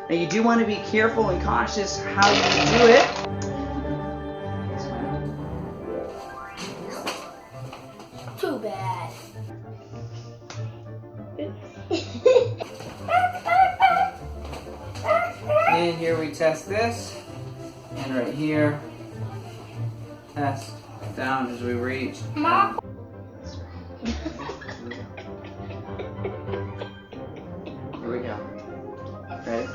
Now you do want to be careful and cautious how you do it. Too bad. And here we test this. And right here, test down as we reach. Mom. Here we go. Ready?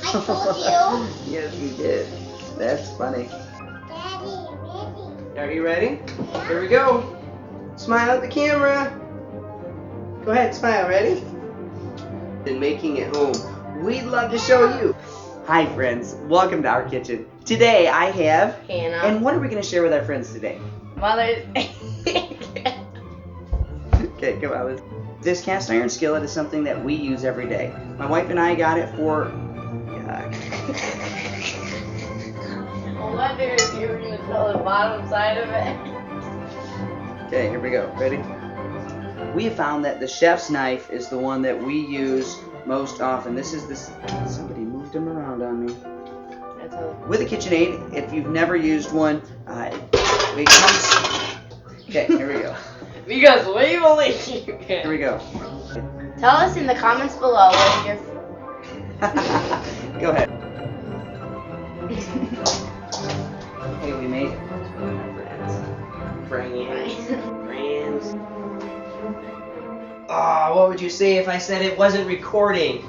I told you. Yes, you did. That's funny. Daddy, ready? Are you ready? Here we go. Smile at the camera. Go ahead, smile. Ready? And making it home. We'd love to show you. Hi, friends. Welcome to our kitchen. Today I have Hannah. And what are we going to share with our friends today? Mother's. Okay, come on. This cast iron skillet is something that we use every day. My wife and I got it for. I wonder if you were going to tell the bottom side of it. Okay, here we go. Ready? We have found that the chef's knife is the one that we use most often. This is this. Somebody moved them around on me. With a KitchenAid, if you've never used one, it comes. Okay, here we go. Because we believe you can. Here we go. Tell us in the comments below what your. Go ahead. Hey, we made it. Friends. Oh, what would you say if I said it wasn't recording?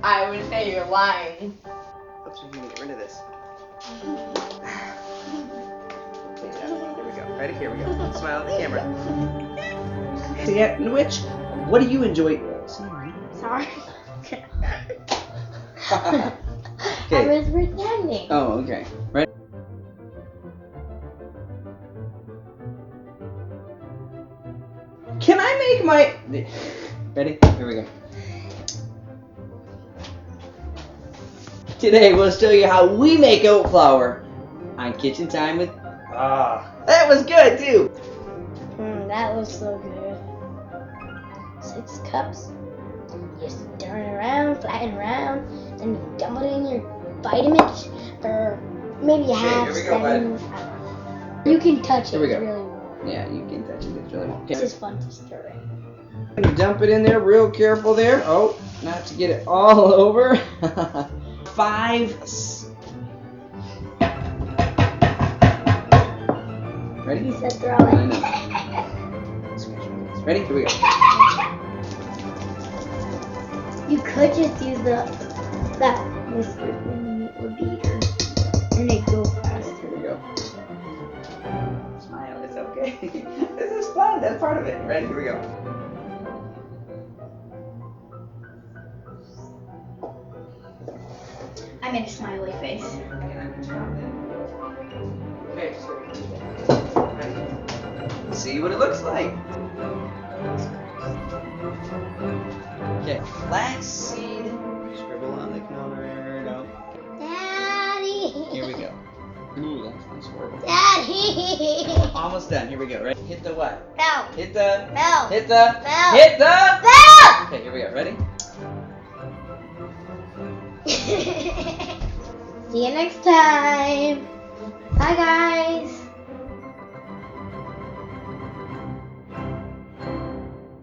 I would say you're lying. Oops, I'm gonna get rid of this. Here we go. Ready? Here we go. Smile at the camera. So yeah, which? What do you enjoy? Sorry. I Okay. was pretending. Oh, okay. Right. Can I make my? Ready? Here we go. Today we'll show you how we make oat flour on Kitchen Time with. That was good too. That looks so good. 6 cups. You stir it around, flatten around, then you dump it in your Vitamix for maybe a half here we go, second. You can touch it. Here we go. It's really warm. Yeah, you can touch it. It's really warm. This is fun to stir it. You dump it in there, real careful there. Oh, not to get it all over. 5. Ready? You said throw I it. know. Ready? Here we go. You could just use that whisker thing or beater, and it go faster. Here we go. Smile, it's okay. This is fun. That's part of it. Ready? Here we go. I made a smiley face. Okay, so see what it looks like. Okay, flax seed. Scribble on the counter. No. Daddy. Here we go. Ooh, that sounds horrible. Daddy. Almost done. Here we go. Right? Hit the what? Bell. Hit the. Bell. Hit the. Bell. Hit the. Bell. Okay, here we go. Ready? See you next time. Bye, guys.